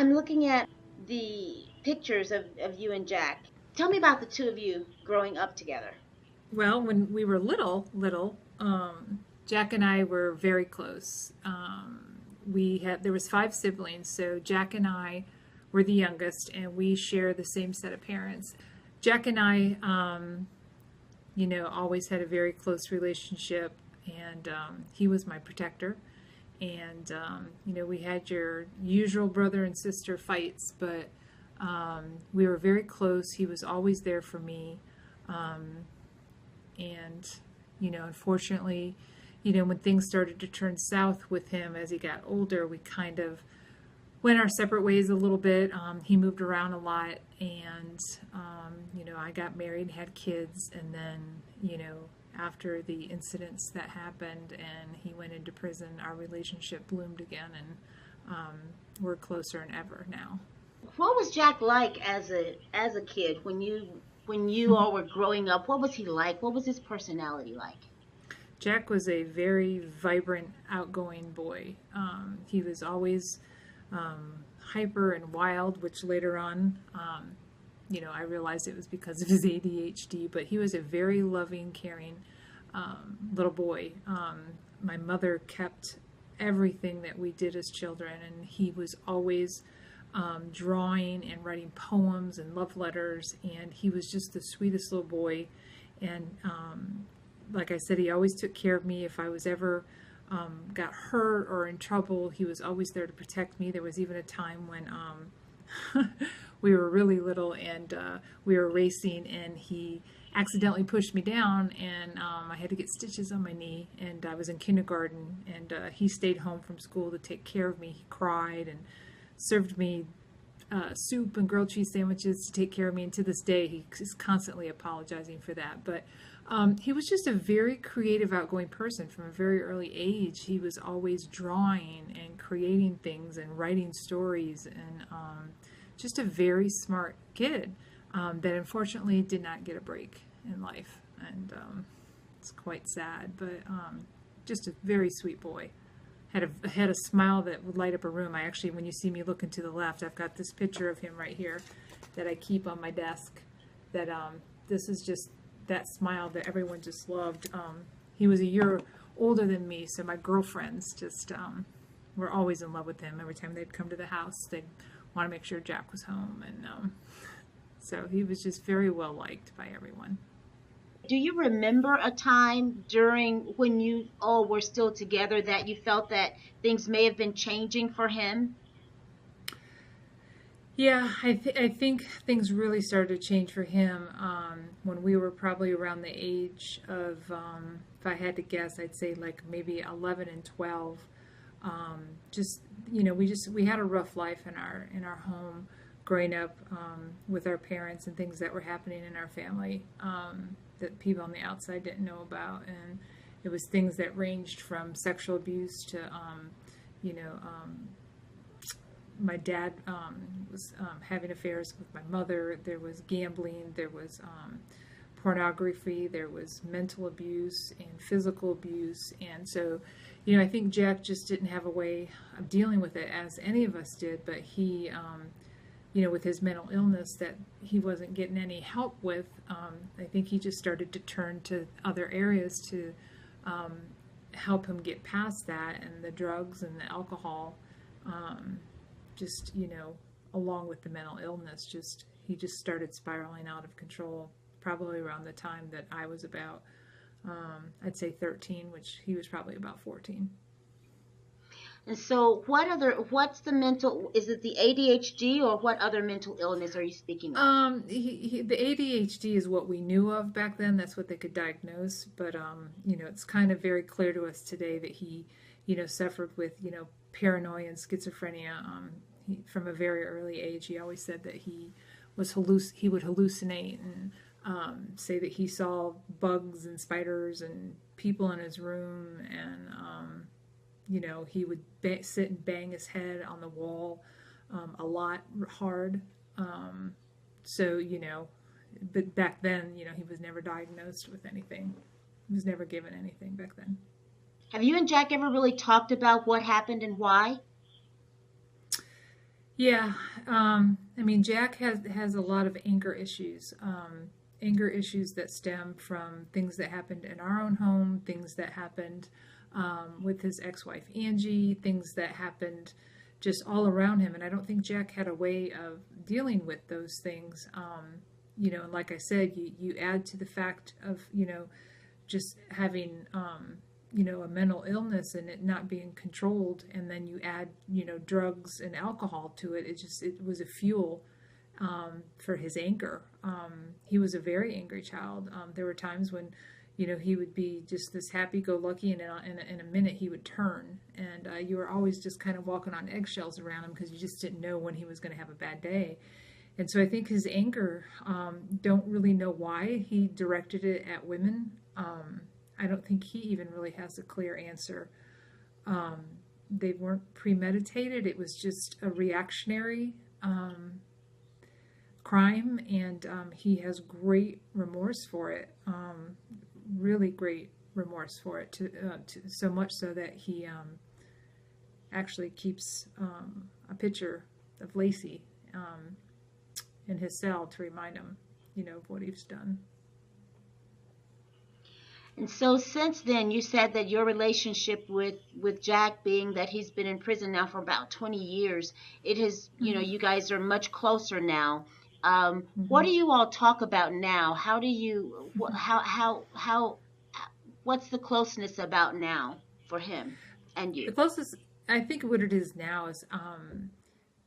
I'm looking at the pictures of you and Jack. Tell me about the two of you growing up together. Well, when we were little, Jack and I were very close. There was 5 siblings, so Jack and I were the youngest, and we share the same set of parents. Jack and I, always had a very close relationship, and he was my protector. And we had your usual brother and sister fights, but we were very close. He was always there for me. And unfortunately, when things started to turn south with him as he got older, we kind of went our separate ways a little bit. He moved around a lot, and I got married, had kids, and then after the incidents that happened and he went into prison, our relationship bloomed again, and we're closer than ever now. What was Jack like as a kid when you all were growing up? What was he like? What was his personality like? Jack was a very vibrant, outgoing boy. He was always hyper and wild, which later on, I realized it was because of his ADHD, but he was a very loving, caring little boy. My mother kept everything that we did as children, and he was always drawing and writing poems and love letters, and he was just the sweetest little boy. And like I said, he always took care of me. If I was ever got hurt or in trouble, he was always there to protect me. There was even a time when we were really little, and we were racing, and he accidentally pushed me down, and I had to get stitches on my knee, and I was in kindergarten, and he stayed home from school to take care of me. He cried and served me soup and grilled cheese sandwiches to take care of me, and to this day he is constantly apologizing for that. But he was just a very creative, outgoing person from a very early age. He was always drawing and creating things and writing stories, and just a very smart kid that unfortunately did not get a break in life. And it's quite sad, but just a very sweet boy. Had a smile that would light up a room. I actually, when you see me looking to the left, I've got this picture of him right here that I keep on my desk. That this is just that smile that everyone just loved. He was a year older than me, so my girlfriends just were always in love with him. Every time they'd come to the house, they'd want to make sure Jack was home, and so he was just very well liked by everyone. Do you remember a time during when you all were still together that you felt that things may have been changing for him? Yeah, I think things really started to change for him when we were probably around the age of, if I had to guess, I'd say like maybe 11 and 12. Just we had a rough life in our home growing up with our parents, and things that were happening in our family that people on the outside didn't know about, and it was things that ranged from sexual abuse to my dad was having affairs with my mother. There was gambling, there was pornography, there was mental abuse and physical abuse. And so, I think Jack just didn't have a way of dealing with it as any of us did, but he, with his mental illness that he wasn't getting any help with, I think he just started to turn to other areas to help him get past that, and the drugs and the alcohol, just, along with the mental illness, he just started spiraling out of control, probably around the time that I was about, I'd say 13, which he was probably about 14. And so what's the mental, is it the ADHD or what other mental illness are you speaking of? The ADHD is what we knew of back then. That's what they could diagnose. But, it's kind of very clear to us today that he, suffered with, paranoia and schizophrenia. From a very early age, he always said that he would hallucinate and say that he saw bugs and spiders and people in his room, and he would sit and bang his head on the wall a lot hard. So, but back then, he was never diagnosed with anything. He was never given anything back then. Have you and Jack ever really talked about what happened and why? Yeah, I mean, Jack has a lot of anger issues that stem from things that happened in our own home, things that happened with his ex-wife Angie, things that happened just all around him, and I don't think Jack had a way of dealing with those things. And like I said, you add to the fact of just having a mental illness and it not being controlled, and then you add drugs and alcohol to it. It was a fuel for his anger. He was a very angry child. There were times when he would be just this happy-go-lucky, and in a minute he would turn, and you were always just kind of walking on eggshells around him because you just didn't know when he was going to have a bad day. And so I think his anger, don't really know why he directed it at women. I don't think he even really has a clear answer. They weren't premeditated. It was just a reactionary crime, and he has great remorse for it. Really great remorse for it, to so much so that he actually keeps a picture of Lacey in his cell to remind him, of what he's done. And so since then, you said that your relationship with Jack, being that he's been in prison now for about 20 years, it has, Mm-hmm. you guys are much closer now. What Mm-hmm. do you all talk about now? How do you, what's the closeness about now for him and The you? closest, I think, what it is now is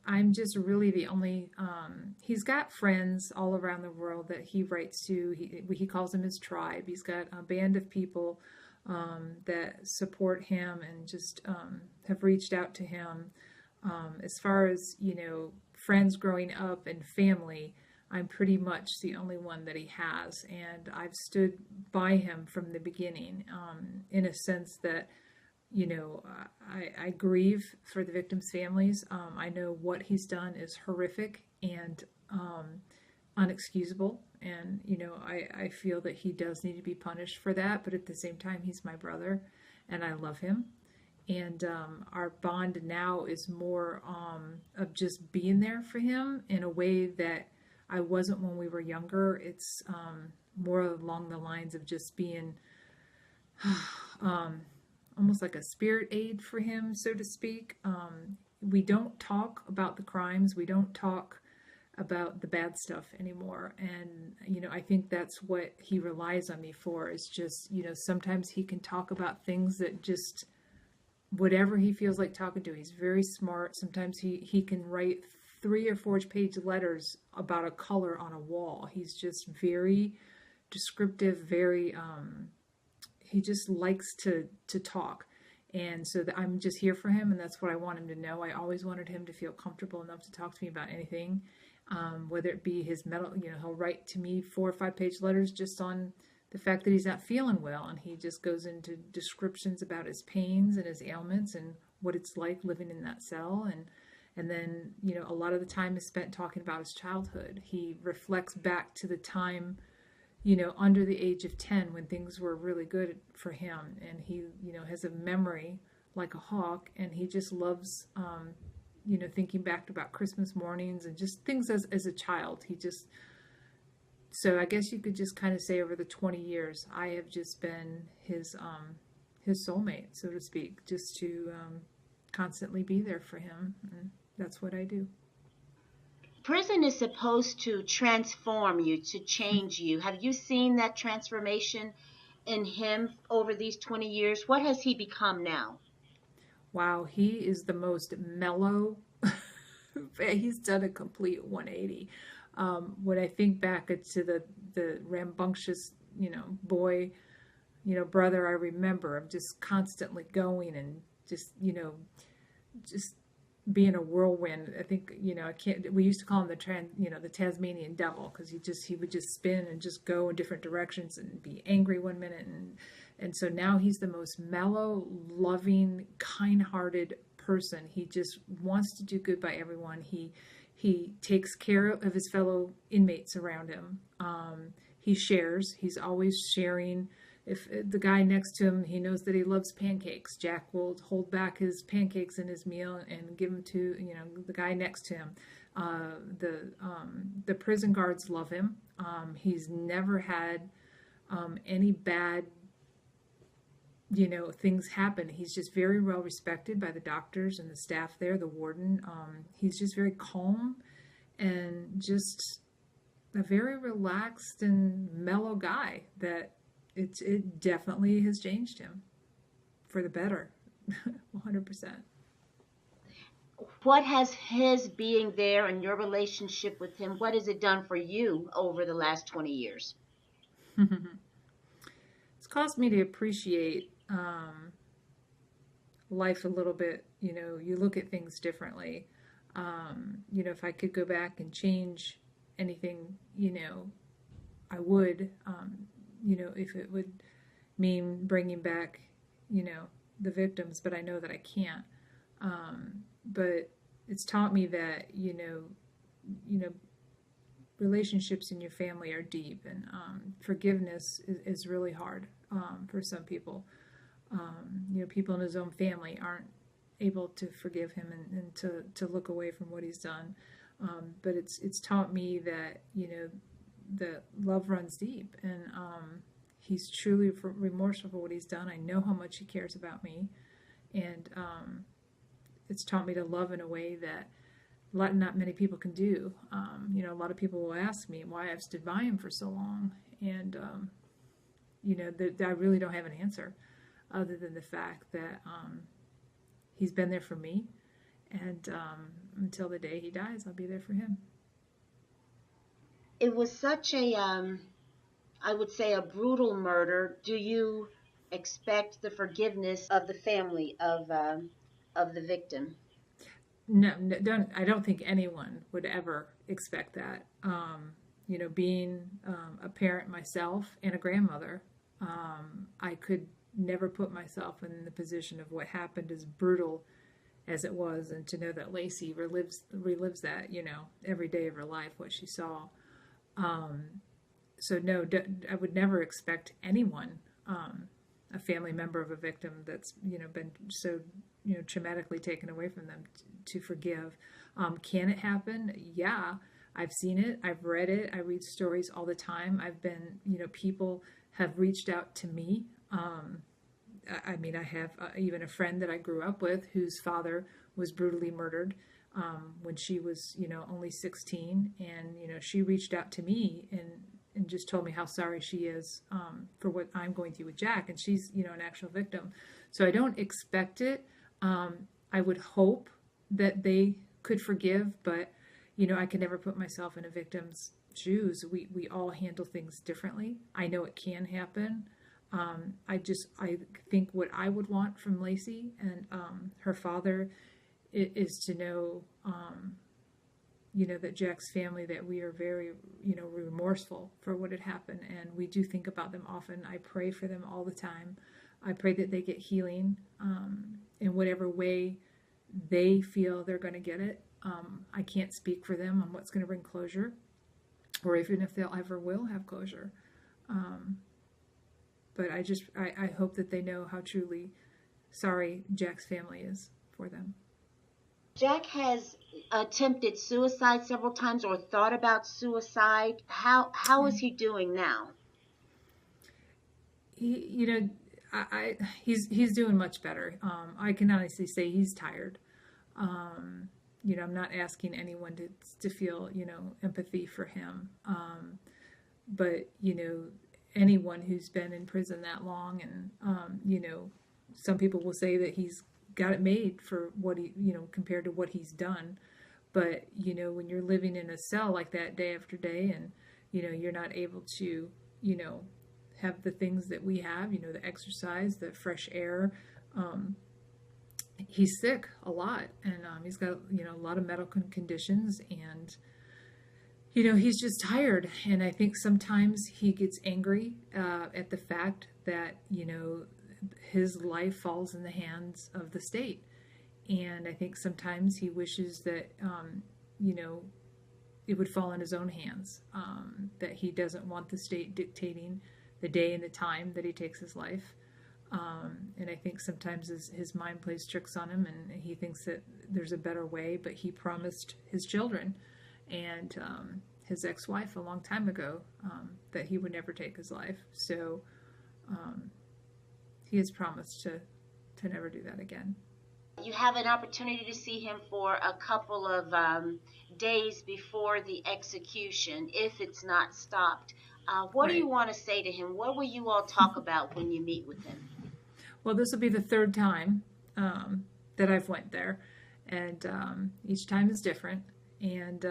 I'm just really the only. He's got friends all around the world that he writes to. He calls them his tribe. He's got a band of people that support him and just have reached out to him. As far as friends growing up and family, I'm pretty much the only one that he has, and I've stood by him from the beginning. In a sense that I grieve for the victims' families. I know what he's done is horrific and unexcusable. And, I feel that he does need to be punished for that. But at the same time, he's my brother and I love him. And our bond now is more of just being there for him in a way that I wasn't when we were younger. It's more along the lines of just being almost like a spirit aid for him, so to speak. We don't talk about the crimes. We don't talk about the bad stuff anymore. And, I think that's what he relies on me for, is just, sometimes he can talk about things that just, whatever he feels like talking to. He's very smart. Sometimes he can write 3 or 4 page letters about a color on a wall. He's just very descriptive, very, he just likes to talk. And so I'm just here for him, and that's what I want him to know. I always wanted him to feel comfortable enough to talk to me about anything, whether it be his mental, he'll write to me 4 or 5 page letters just on the fact that he's not feeling well, and he just goes into descriptions about his pains and his ailments and what it's like living in that cell. And then, a lot of the time is spent talking about his childhood. He reflects back to the time, under the age of 10 when things were really good for him. And he, has a memory like a hawk, and he just loves, thinking back about Christmas mornings and just things as a child. So I guess you could just kind of say over the 20 years, I have just been his soulmate, so to speak, just to constantly be there for him. And that's what I do. Prison is supposed to transform you, to change you. Have you seen that transformation in him over these 20 years? What has he become now? Wow, he is the most mellow. He's done a complete 180. When I think back to the rambunctious, boy, brother I remember, of just constantly going and just being a whirlwind. I think, I can't, we used to call him the Tasmanian devil, because he would just spin and just go in different directions and be angry one minute. And so now he's the most mellow, loving, kind-hearted person. He just wants to do good by everyone. He takes care of his fellow inmates around him. He shares. He's always sharing, if the guy next to him, he knows that he loves pancakes, Jack will hold back his pancakes in his meal and give them to, the guy next to him. The prison guards love him. He's never had any bad, things happen. He's just very well respected by the doctors and the staff there, the warden. He's just very calm and just a very relaxed and mellow guy that it definitely has changed him for the better. 100%. What has his being there and your relationship with him, what has it done for you over the last 20 years? It's caused me to appreciate life a little bit. You look at things differently. If I could go back and change anything, I would, if it would mean bringing back, the victims, but I know that I can't. But it's taught me that, relationships in your family are deep, and forgiveness is really hard for some people. People in his own family aren't able to forgive him and to look away from what he's done. But it's taught me that, that love runs deep, and he's truly remorseful for what he's done. I know how much he cares about me, and it's taught me to love in a way that not many people can do. A lot of people will ask me why I've stood by him for so long, and I really don't have an answer other than the fact that he's been there for me, and until the day he dies, I'll be there for him. It was such a, I would say, a brutal murder. Do you expect the forgiveness of the family of the victim? No, I don't think anyone would ever expect that. Being a parent myself and a grandmother, I could never put myself in the position of what happened, as brutal as it was, and to know that Lacey relives that, every day of her life, what she saw. So no, I would never expect anyone, a family member of a victim that's, been so, traumatically taken away from them to forgive. Can it happen? Yeah. I've seen it. I've read it. I read stories all the time. I've been, people have reached out to me. I have even a friend that I grew up with whose father was brutally murdered when she was, only 16. And, she reached out to me and just told me how sorry she is for what I'm going through with Jack. And she's, an actual victim. So I don't expect it. I would hope that they could forgive, but, I can never put myself in a victim's shoes. We all handle things differently. I know it can happen. I think what I would want from Lacey and her father is to know, that Jack's family, that we are very, remorseful for what had happened, and we do think about them often. I pray for them all the time. I pray that they get healing in whatever way they feel they're going to get it. I can't speak for them on what's going to bring closure, or even if they'll ever will have closure. But I hope that they know how truly sorry Jack's family is for them. Jack has attempted suicide several times or thought about suicide. How is he doing now? He's doing much better. I can honestly say he's tired. I'm not asking anyone to feel, empathy for him. But, anyone who's been in prison that long, and, some people will say that he's got it made for what he, compared to what he's done. But, when you're living in a cell like that day after day, and, you're not able to, have the things that we have, the exercise, the fresh air, he's sick a lot, and he's got, a lot of medical conditions, and, he's just tired. And I think sometimes he gets angry at the fact that, his life falls in the hands of the state. And I think sometimes he wishes that, it would fall in his own hands, that he doesn't want the state dictating the day and the time that he takes his life. And I think sometimes his mind plays tricks on him, and he thinks that there's a better way, but he promised his children and his ex-wife a long time ago that he would never take his life. So he has promised to never do that again. You have an opportunity to see him for a couple of days before the execution, if it's not stopped. What do you want to say to him? What will you all talk about when you meet with him? Well, this will be the third time that I've went there, and each time is different. And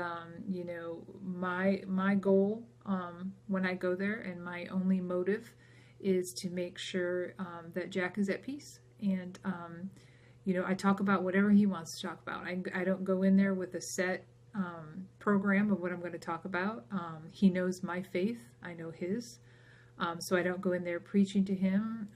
you know, my goal when I go there, and my only motive, is to make sure that Jack is at peace. And you know, I talk about whatever he wants to talk about. I don't go in there with a set program of what I'm going to talk about. He knows my faith. I know his. So I don't go in there preaching to him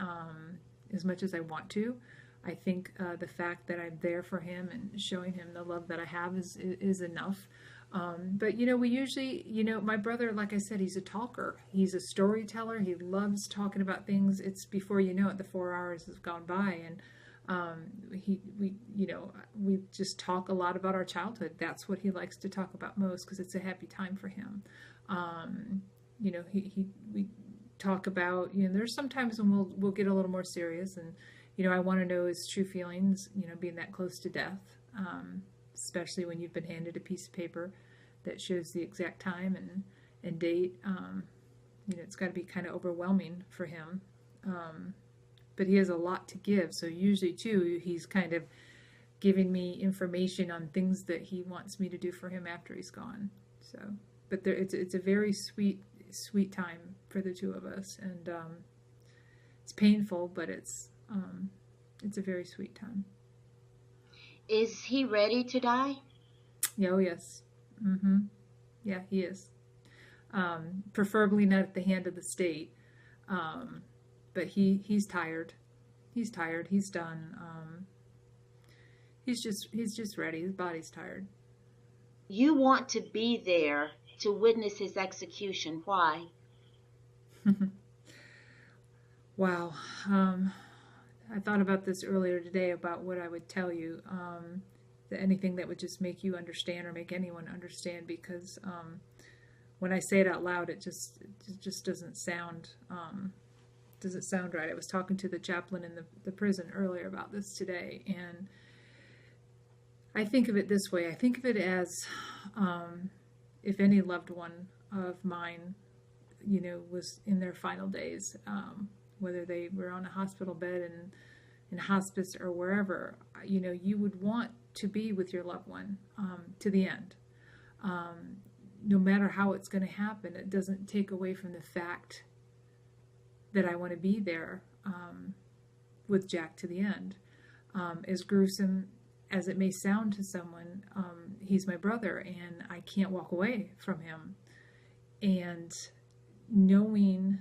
as much as I want to. I think the fact that I'm there for him and showing him the love that I have is enough. But, you know, we usually, you know, my brother, like I said, he's a talker. He's a storyteller. He loves talking about things. It's before you know it, the 4 hours has gone by. And we just talk a lot about our childhood. That's what he likes to talk about most, because it's a happy time for him. You know, we talk about, you know, there's sometimes when we'll get a little more serious, and, you know, I want to know his true feelings, you know, being that close to death, especially when you've been handed a piece of paper that shows the exact time and date. You know, it's got to be kind of overwhelming for him. But he has a lot to give. So usually, too, he's kind of giving me information on things that he wants me to do for him after he's gone. So, but it's a very sweet time for the two of us, and it's painful, but it's a very sweet time. Is he ready to die? Oh, yes. Yeah, he is. Preferably not at the hand of the state. But he's tired. He's tired. He's done. He's just ready. His body's tired. You want to be there to witness his execution. Why? Wow. I thought about this earlier today about what I would tell you. Anything that would just make you understand or make anyone understand, because when I say it out loud, it just doesn't sound right. I was talking to the chaplain in the prison earlier about this today, and I think of it this way. I think of it as if any loved one of mine, you know, was in their final days, whether they were on a hospital bed in hospice or wherever, you know, you would want to be with your loved one to the end. No matter how it's going to happen, it doesn't take away from the fact that I want to be there with Jack to the end. As gruesome as it may sound to someone, he's my brother, and I can't walk away from him. And knowing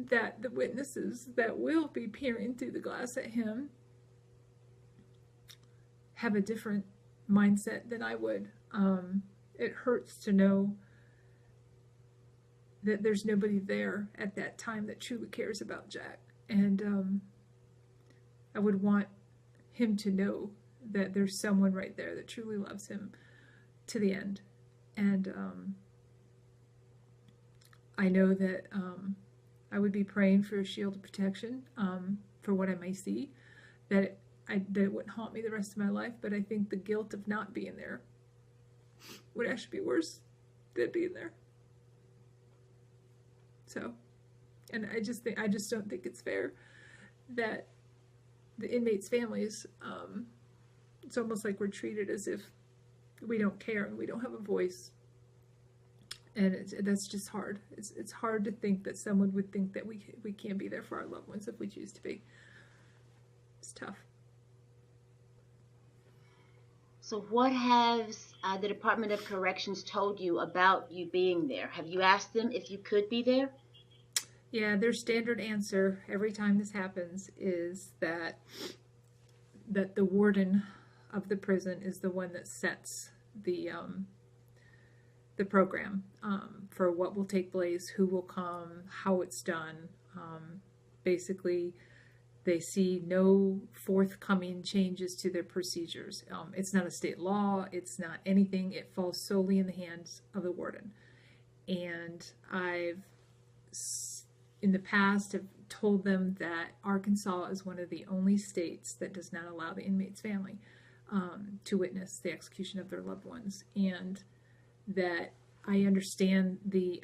that the witnesses that will be peering through the glass at him have a different mindset than I would. It hurts to know that there's nobody there at that time that truly cares about Jack. And I would want him to know that there's someone right there that truly loves him to the end. And I know that I would be praying for a shield of protection for what I may see, that it wouldn't haunt me the rest of my life. But I think the guilt of not being there would actually be worse than being there. So, and I just don't think it's fair that the inmates' families, it's almost like we're treated as if we don't care and we don't have a voice. And that's just hard. It's hard to think that someone would think that we can't be there for our loved ones if we choose to be. It's tough. So what has the Department of Corrections told you about you being there? Have you asked them if you could be there? Yeah, their standard answer every time this happens is that the warden of the prison is the one that sets the the program, for what will take place, who will come, how it's done. Basically, they see no forthcoming changes to their procedures. It's not a state law. It's not anything. It falls solely in the hands of the warden. And I've, in the past, have told them that Arkansas is one of the only states that does not allow the inmate's family to witness the execution of their loved ones, and that I understand the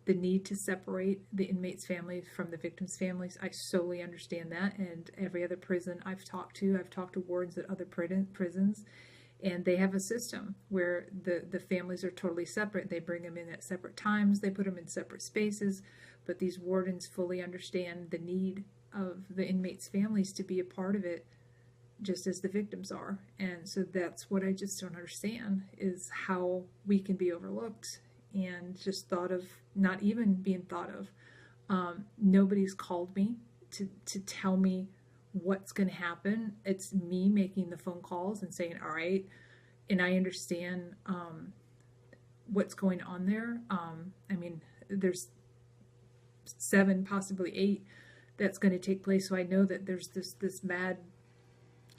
need to separate the inmates' families from the victims' families. I solely understand that, and every other prison I've talked to wardens at other prisons, and they have a system where the families are totally separate. They bring them in at separate times, they put them in separate spaces, but these wardens fully understand the need of the inmates' families to be a part of it, just as the victims are. And so that's what I just don't understand, is how we can be overlooked and just thought of, not even being thought of. Nobody's called me to tell me what's going to happen. It's me making the phone calls and saying, all right, and I understand what's going on there. I mean, there's 7, possibly 8 that's going to take place, so I know that there's this mad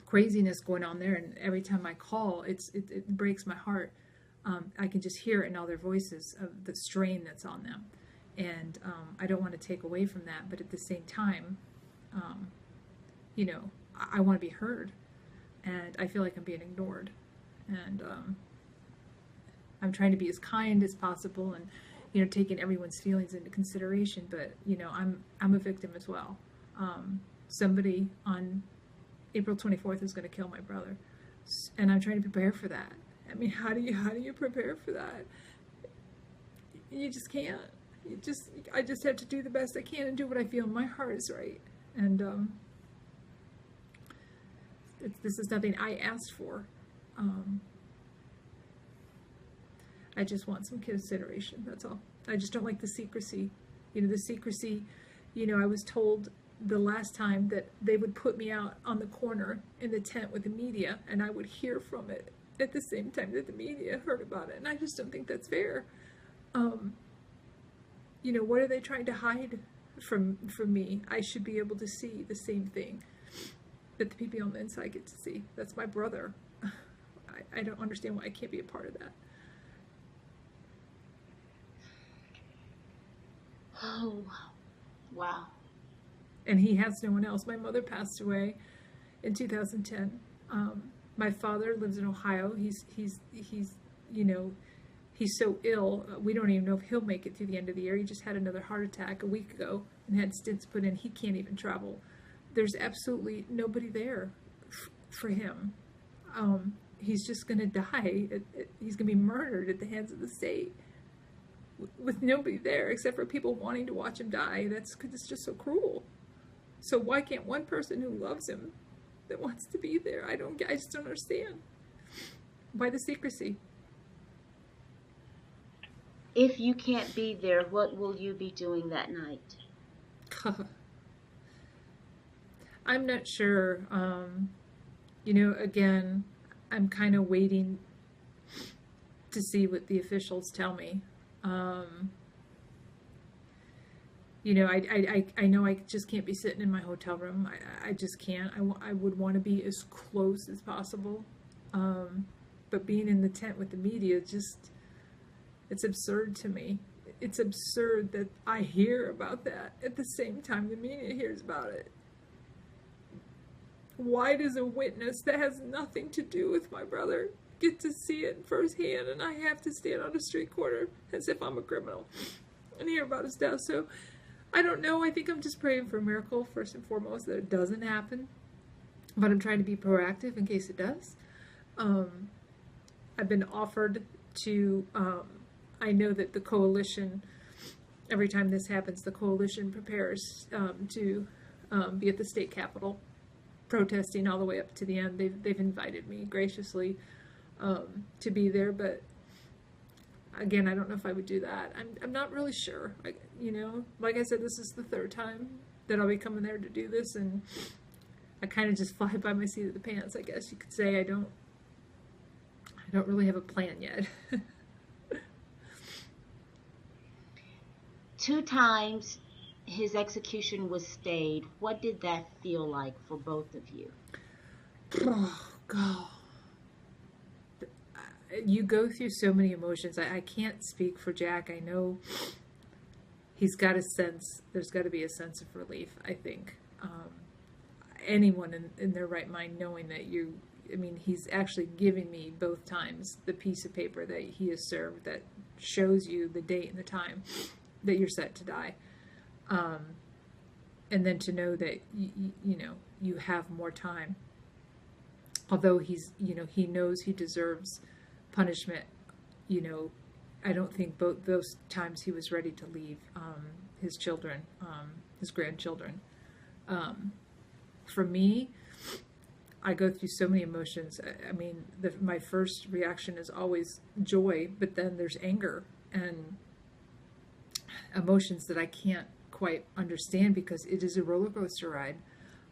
craziness going on there, and every time I call, it breaks my heart. I can just hear it in all their voices of the strain that's on them, and I don't want to take away from that, but at the same time, you know, I want to be heard, and I feel like I'm being ignored, and I'm trying to be as kind as possible, and you know, taking everyone's feelings into consideration, but you know, I'm a victim as well. Somebody on April 24th is going to kill my brother, and I'm trying to prepare for that. I mean, how do you prepare for that? You just can't. I just have to do the best I can and do what I feel in my heart is right. And this is nothing I asked for. I just want some consideration. That's all. I just don't like the secrecy. You know, the secrecy. You know, I was told the last time that they would put me out on the corner in the tent with the media, and I would hear from it at the same time that the media heard about it, and I just don't think that's fair. You know, what are they trying to hide from me? I should be able to see the same thing that the people on the inside get to see. That's my brother. I don't understand why I can't be a part of that. Oh, wow. And he has no one else. My mother passed away in 2010. My father lives in Ohio. He's you know, he's so ill. We don't even know if he'll make it through the end of the year. He just had another heart attack a week ago and had stents put in. He can't even travel. There's absolutely nobody there for him. He's just going to die. He's going to be murdered at the hands of the state with nobody there except for people wanting to watch him die. It's just so cruel. So why can't one person who loves him, that wants to be there, I just don't understand. Why the secrecy? If you can't be there, what will you be doing that night? I'm not sure. You know, again, I'm kind of waiting to see what the officials tell me. You know, I know I just can't be sitting in my hotel room. I just can't. I would want to be as close as possible. But being in the tent with the media, it's absurd to me. It's absurd that I hear about that at the same time the media hears about it. Why does a witness that has nothing to do with my brother get to see it firsthand, and I have to stand on a street corner as if I'm a criminal and hear about his death? So I don't know. I think I'm just praying for a miracle, first and foremost, that it doesn't happen. But I'm trying to be proactive in case it does. I've been offered to, I know that the coalition, every time this happens, the coalition prepares to be at the state capitol protesting all the way up to the end. They've invited me graciously to be there, but again, I don't know if I would do that. I'm not really sure. You know, like I said, this is the 3rd time that I'll be coming there to do this, and I kind of just fly by my seat of the pants, I guess you could say. I don't really have a plan yet. 2 times his execution was stayed. What did that feel like for both of you? Oh, God. You go through so many emotions. I can't speak for Jack. I know he's got a sense, there's got to be a sense of relief, I think. Anyone in their right mind knowing that he's actually giving me both times the piece of paper that he has served that shows you the date and the time that you're set to die. And then to know that, you have more time. Although he knows he deserves punishment, I don't think both those times he was ready to leave his children, his grandchildren. For me, I go through so many emotions. My first reaction is always joy, but then there's anger and emotions that I can't quite understand because it is a roller coaster ride,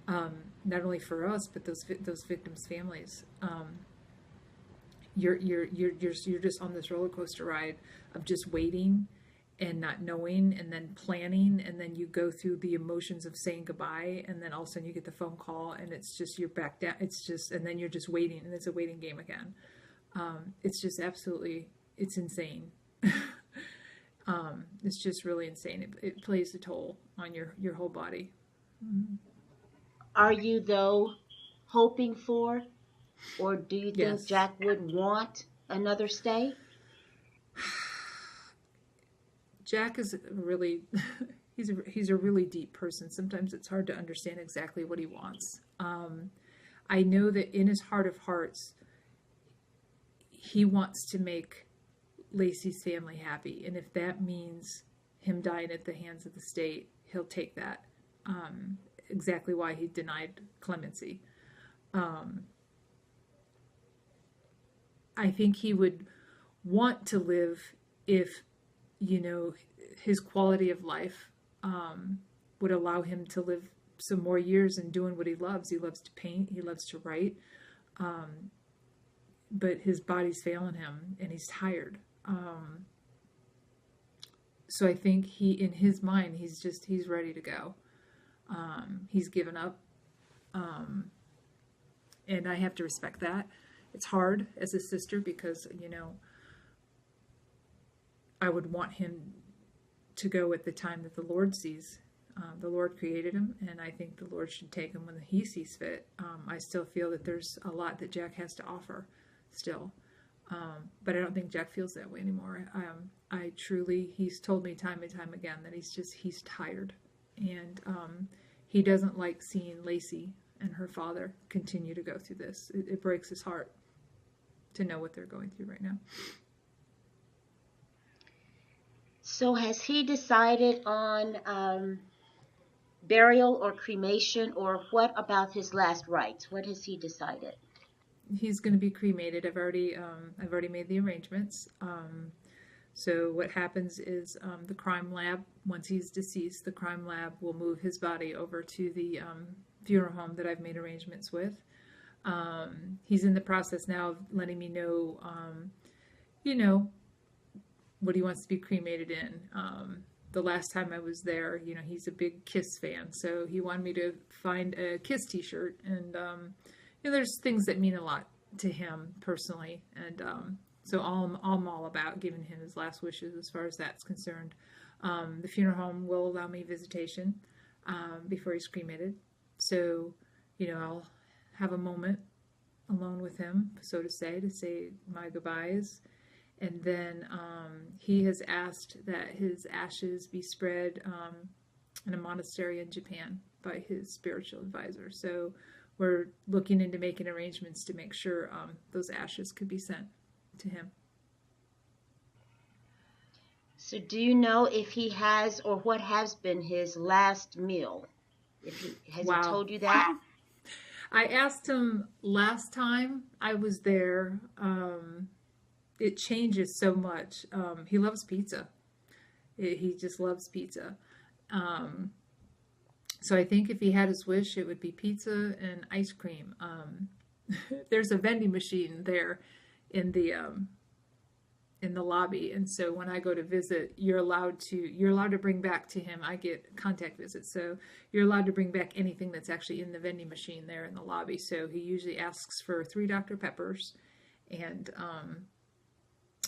not only for us but those victims' families. You're just on this roller coaster ride of just waiting and not knowing, and then planning, and then you go through the emotions of saying goodbye, and then all of a sudden you get the phone call, and it's just you're back down. And then you're just waiting, and it's a waiting game again. It's just absolutely, it's insane. It's just really insane. It plays a toll on your whole body. Mm-hmm. Are you, though, hoping for, or do you think Yes. Jack would want another stay? Jack is really, he's a really deep person. Sometimes it's hard to understand exactly what he wants. I know that in his heart of hearts, he wants to make Lacey's family happy. And if that means him dying at the hands of the state, he'll take that. Exactly why he denied clemency. I think he would want to live if, his quality of life would allow him to live some more years and doing what he loves. He loves to paint. He loves to write. But his body's failing him and he's tired. So I think in his mind, he's ready to go. He's given up. And I have to respect that. It's hard as a sister because, I would want him to go at the time that the Lord sees. The Lord created him, and I think the Lord should take him when he sees fit. I still feel that there's a lot that Jack has to offer still. But I don't think Jack feels that way anymore. He's told me time and time again that he's tired. And he doesn't like seeing Lacey and her father continue to go through this. It breaks his heart to know what they're going through right now. So has he decided on burial or cremation, or what about his last rites? What has he decided? He's going to be cremated. I've already made the arrangements. So what happens is the crime lab, once he's deceased, the crime lab will move his body over to the funeral home that I've made arrangements with. He's in the process now of letting me know, what he wants to be cremated in. The last time I was there, he's a big Kiss fan, so he wanted me to find a Kiss t-shirt, and there's things that mean a lot to him personally, and so I'm all about giving him his last wishes as far as that's concerned. The funeral home will allow me visitation before he's cremated, so I'll have a moment alone with him, so to say my goodbyes. And then he has asked that his ashes be spread in a monastery in Japan by his spiritual advisor. So we're looking into making arrangements to make sure those ashes could be sent to him. So do you know if he has, or what has been his last meal? Has he told you that? I asked him last time I was there. It changes so much. He loves pizza. He just loves pizza. So I think if he had his wish, it would be pizza and ice cream. There's a vending machine there in in the lobby. And so when I go to visit, you're allowed to bring back to him. I get contact visits. So you're allowed to bring back anything that's actually in the vending machine there in the lobby. So he usually asks for 3 Dr. Peppers, and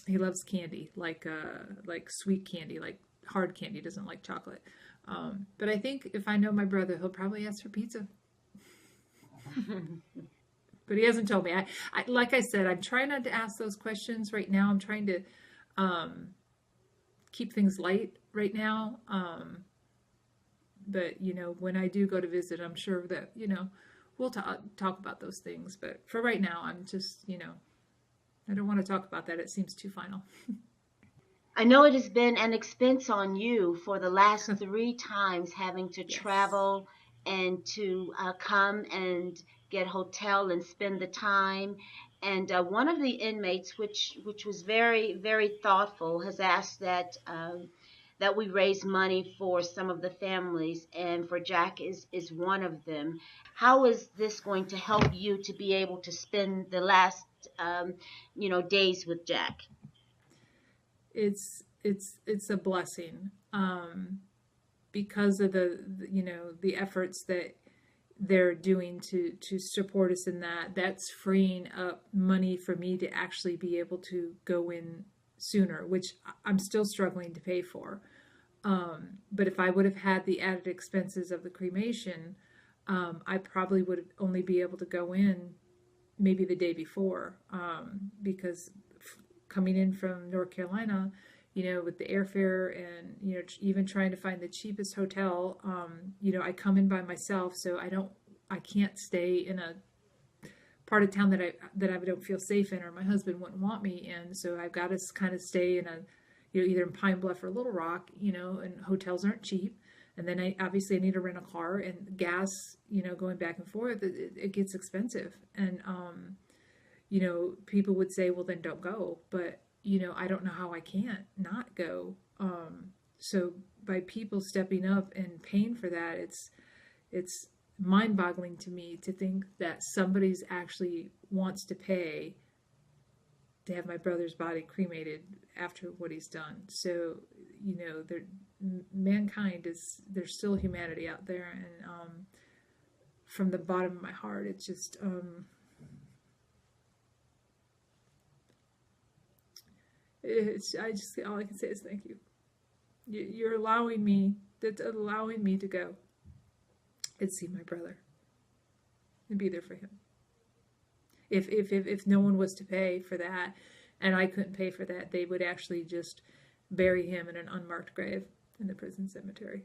he loves candy, like sweet candy, like hard candy, doesn't like chocolate. But I think if I know my brother, he'll probably ask for pizza. But he hasn't told me. Like I said, I'm trying not to ask those questions right now. I'm trying to keep things light right now. But when I do go to visit, I'm sure that we'll talk about those things. But for right now, I'm just I don't want to talk about that. It seems too final. I know it has been an expense on you for the last 3 times having to Yes. travel and to come and get hotel and spend the time. And one of the inmates, which was very, very thoughtful, has asked that we raise money for some of the families, and for Jack is one of them. How is this going to help you to be able to spend the last days with Jack? It's a blessing, because of the efforts that they're doing to support us in that. That's freeing up money for me to actually be able to go in sooner, which I'm still struggling to pay for. But if I would have had the added expenses of the cremation, I probably would only be able to go in maybe the day before, because coming in from North Carolina, with the airfare and, even trying to find the cheapest hotel, I come in by myself, so I can't stay in a part of town that I don't feel safe in, or my husband wouldn't want me in. So I've got to kind of stay in either in Pine Bluff or Little Rock, and hotels aren't cheap. And then I need to rent a car, and gas, going back and forth, it gets expensive. And, people would say, well, then don't go. But, I don't know how I can't not go. So by people stepping up and paying for that, it's mind-boggling to me to think that somebody's actually wants to pay to have my brother's body cremated after what he's done. So, mankind there's still humanity out there. And from the bottom of my heart, it's just, all I can say is thank you. You're allowing me to go and see my brother and be there for him. If no one was to pay for that, and I couldn't pay for that, they would actually just bury him in an unmarked grave in the prison cemetery.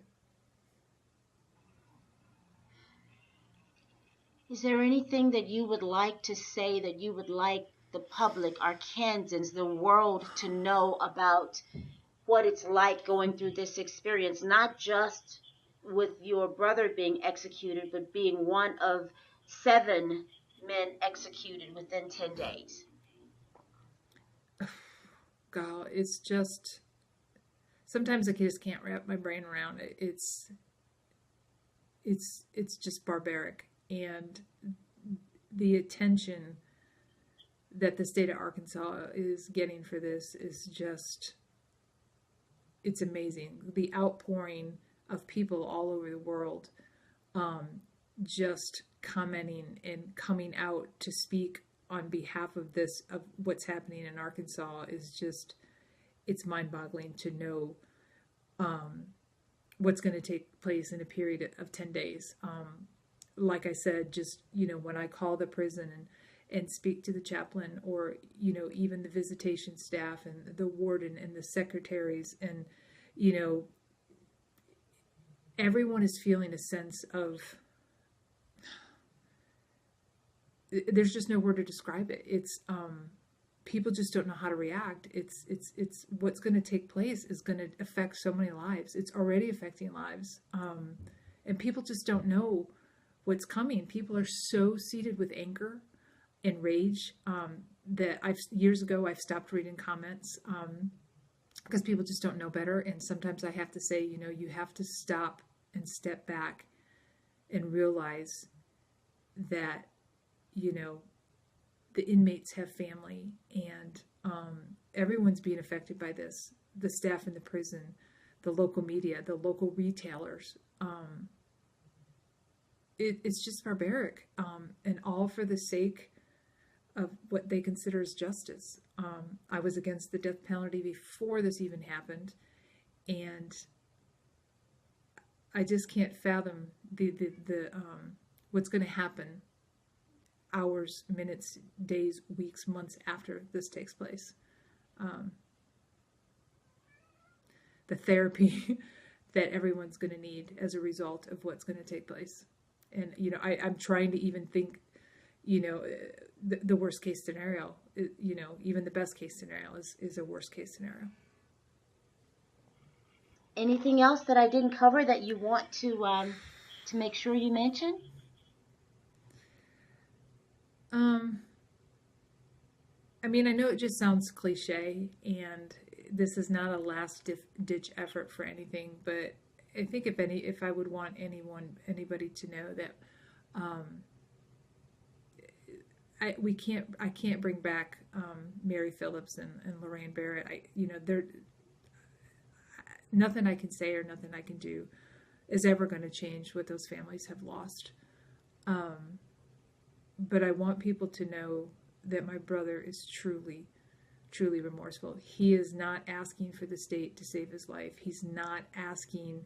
Is there anything that you would like to say, that you would like the public, Arkansans, the world to know about what it's like going through this experience, not just with your brother being executed, but being one of 7 men executed within 10 days? God, it's just, sometimes I just can't wrap my brain around it. It's just barbaric. And the attention that the state of Arkansas is getting for this is just, it's amazing. The outpouring of people all over the world, just commenting and coming out to speak on behalf of this, of what's happening in Arkansas, is just, it's mind-boggling to know what's going to take place in a period of 10 days. Like I said, just, when I call the prison and speak to the chaplain, or, even the visitation staff and the warden and the secretaries, and, everyone is feeling a sense of, there's just no word to describe it. It's, people just don't know how to react. It's what's going to take place is going to affect so many lives. It's already affecting lives. And people just don't know what's coming. People are so seated with anger and rage, that years ago I've stopped reading comments, because people just don't know better. And sometimes I have to say, you have to stop and step back and realize that, the inmates have family, and everyone's being affected by this. The staff in the prison, the local media, the local retailers. It's just barbaric, and all for the sake of what they consider as justice. I was against the death penalty before this even happened, and I just can't fathom the what's going to happen hours, minutes, days, weeks, months after this takes place. The therapy that everyone's going to need as a result of what's going to take place. And, I'm trying to even think, the worst case scenario, even the best case scenario is a worst case scenario. Anything else that I didn't cover that you want to make sure you mention? I know it just sounds cliche, and this is not a last-ditch effort for anything, but I think if I would want anybody to know that I can't bring back Mary Phillips and Lorraine Barrett. Nothing I can say or nothing I can do is ever going to change what those families have lost. But I want people to know that my brother is truly, truly remorseful. He is not asking for the state to save his life. He's not asking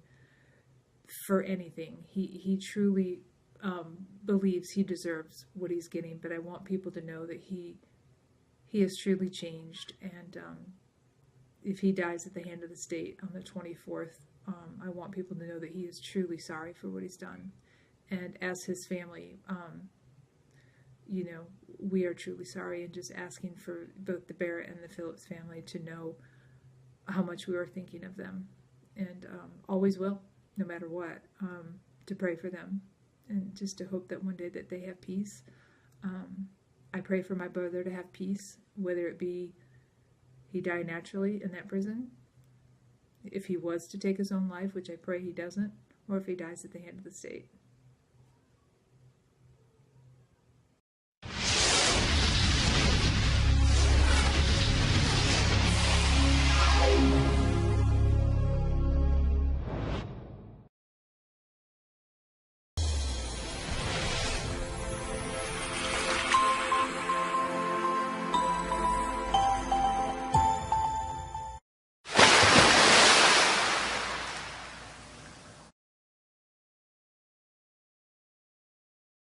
for anything. He truly believes he deserves what he's getting, but I want people to know that he has truly changed, and if he dies at the hand of the state on the 24th, I want people to know that he is truly sorry for what he's done. And as his family, we are truly sorry, and just asking for both the Barrett and the Phillips family to know how much we were thinking of them, and always will, no matter what, to pray for them, and just to hope that one day that they have peace. I pray for my brother to have peace, whether it be he die naturally in that prison, if he was to take his own life, which I pray he doesn't, or if he dies at the hand of the state.